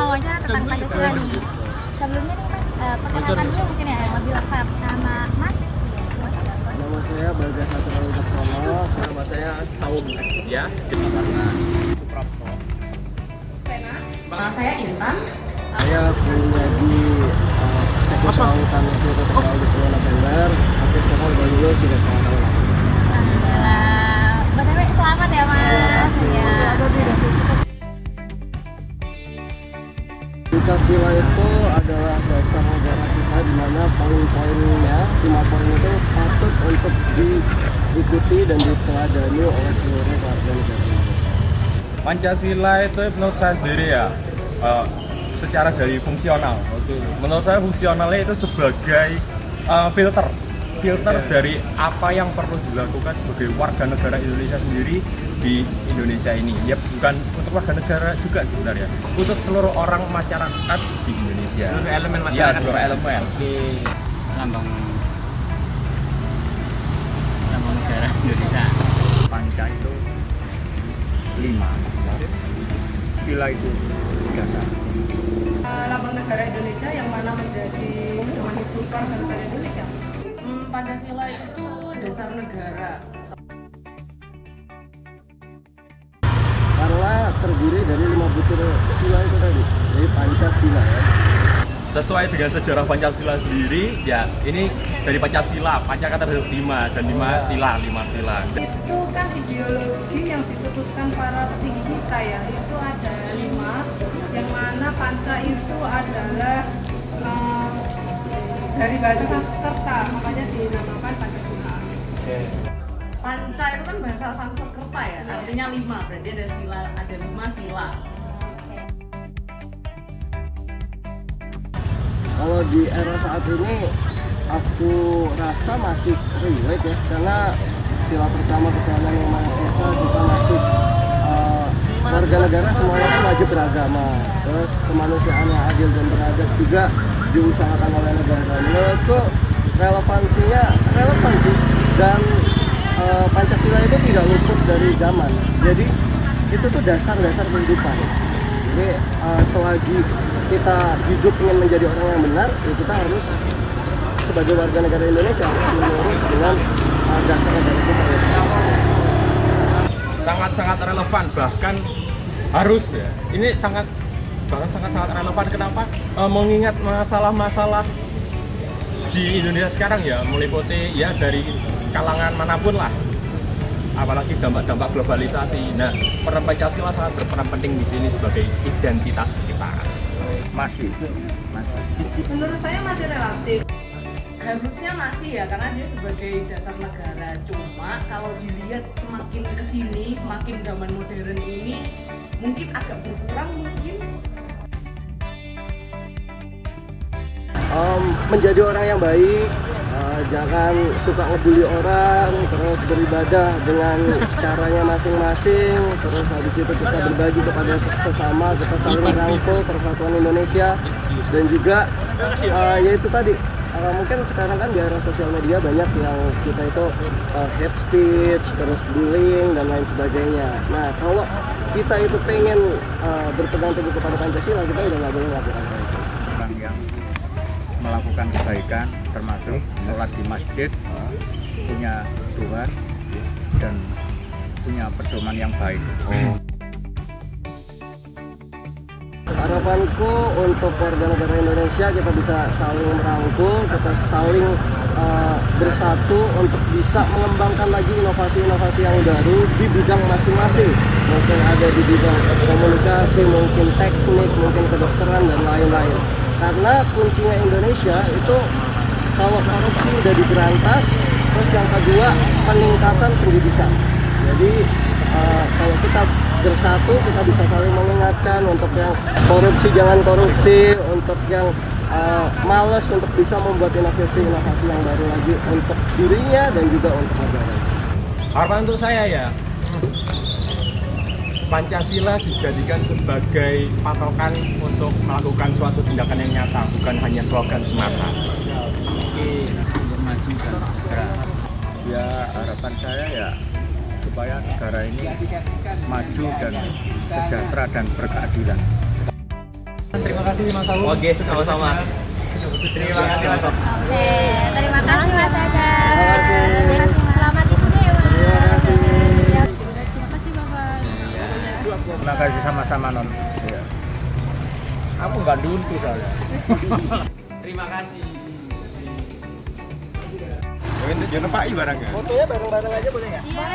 mau wawancara tentang Pancasila nih. Sebelumnya nih Mas, perkenalkan dulu mungkin ya yang lebih lengkap. Nama Mas? Nama saya Bagas Satrio Wicaksono. Nama saya Saung ya. Karena Suprapto. Nama saya Intan. Saya kuliah di Teknik Kelautan Institut Teknologi 10 November. Tapi sekarang udah lulus 3,5 tahun. Alhamdulillah. BTW selamat ya Mas. Ya. Pancasila itu adalah dasar negara kita di mana poin-poinnya, 5 poin itu patut untuk diikuti dan diteladani oleh seluruh warga negara Indonesia. Pancasila itu menurut saya sendiri ya, secara dari fungsional. Menurut saya fungsionalnya itu sebagai filter dari apa yang perlu dilakukan sebagai warga negara Indonesia sendiri di Indonesia ini. Ya bukan untuk warga negara juga sebenarnya, untuk seluruh orang masyarakat di Indonesia. Seluruh elemen masyarakat. Ya, seluruh elemen. Oke, lambang negara Indonesia. Panca itu 5, sila itu 3. Lambang negara Indonesia yang mana menjadi pedoman hidup warga negara Indonesia. Pancasila itu dasar negara. Karena terdiri dari 5 butir sila itu tadi, jadi Pancasila ya. Sesuai dengan sejarah Pancasila sendiri, ya ini dari Pancasila, Panca kata 5 dan 5 sila. Itu kan ideologi yang dicetuskan para petinggi kita ya. Itu ada 5, yang mana Panca itu adalah dari bahasa Sanskerta, makanya dinamakan Pancasila. Panca itu kan bahasa Sanskerta ya, artinya 5, berarti ada 5 sila. Kalau di era saat ini aku rasa masih relate ya, karena sila pertama ketuhanan yang Maha Esa kita masih warga negara semuanya kan wajib beragama, terus kemanusiaan yang adil dan beradab juga diusahakan oleh negara. Menurutku relevansinya relevan sih, dan Pancasila itu tidak luput dari zaman. Jadi itu tuh dasar-dasar kehidupan. Jadi selagi kita hidup ingin menjadi orang yang benar, ya kita harus sebagai warga negara Indonesia menurut dengan dasar negara kita. Sangat-sangat relevan, bahkan harus ya. Ini sangat relevan. Kenapa? Mengingat masalah-masalah di Indonesia sekarang ya, meliputi ya dari kalangan manapun lah, apalagi dampak-dampak globalisasi. Nah, peran Pancasila sangat berperan penting di sini sebagai identitas kita. Masih. Menurut saya masih relatif. Harusnya masih ya, karena dia sebagai dasar negara. Cuma kalau dilihat semakin kesini, semakin zaman modern ini, mungkin agak berkurang mungkin. Menjadi orang yang baik, jangan suka ngebully orang, terus beribadah dengan caranya masing-masing, terus habis itu kita berbagi kepada sesama, kita saling merangkul persatuan Indonesia, dan juga yaitu tadi mungkin sekarang kan di era sosial media banyak yang kita itu hate speech, terus bullying dan lain sebagainya. Nah, kalau kita itu pengen berpegang teguh kepada Pancasila, kita udah nggak boleh melakukan hal itu. Orang yang melakukan kebaikan termasuk sholat di masjid, punya Tuhan dan punya pedoman yang baik. Harapanku untuk warga negara Indonesia, kita bisa saling merangkul, kita saling bersatu untuk bisa mengembangkan lagi inovasi-inovasi yang baru di bidang masing-masing. Mungkin ada di bidang komunikasi, mungkin teknik, mungkin kedokteran dan lain-lain. Karena kuncinya Indonesia itu kalau korupsi udah diberantas, terus yang kedua peningkatan pendidikan. Jadi kalau kita bersatu, kita bisa saling mengingatkan untuk yang korupsi jangan korupsi, untuk yang malas untuk bisa membuat inovasi-inovasi yang baru lagi untuk dirinya dan juga untuk negara. Harapan untuk saya ya, Pancasila dijadikan sebagai patokan untuk melakukan suatu tindakan yang nyata, bukan hanya slogan semata. Oke, untuk maju dan segera. Ya harapan saya ya supaya negara ini maju dan sejahtera dan berkeadilan. Terima kasih Mas Aung. Oke, sama-sama. Terima kasih Mas. Oke, terima kasih Mas Aga. Terima kasih. Selamat di sini ya Mas. Terima kasih. Terima kasih Bapak. Terima kasih sama-sama non. Iya. Aku nggak diuntung soalnya. Terima kasih. Jangan Pak barangnya. Fotonya bareng-bareng aja boleh nggak? Iya,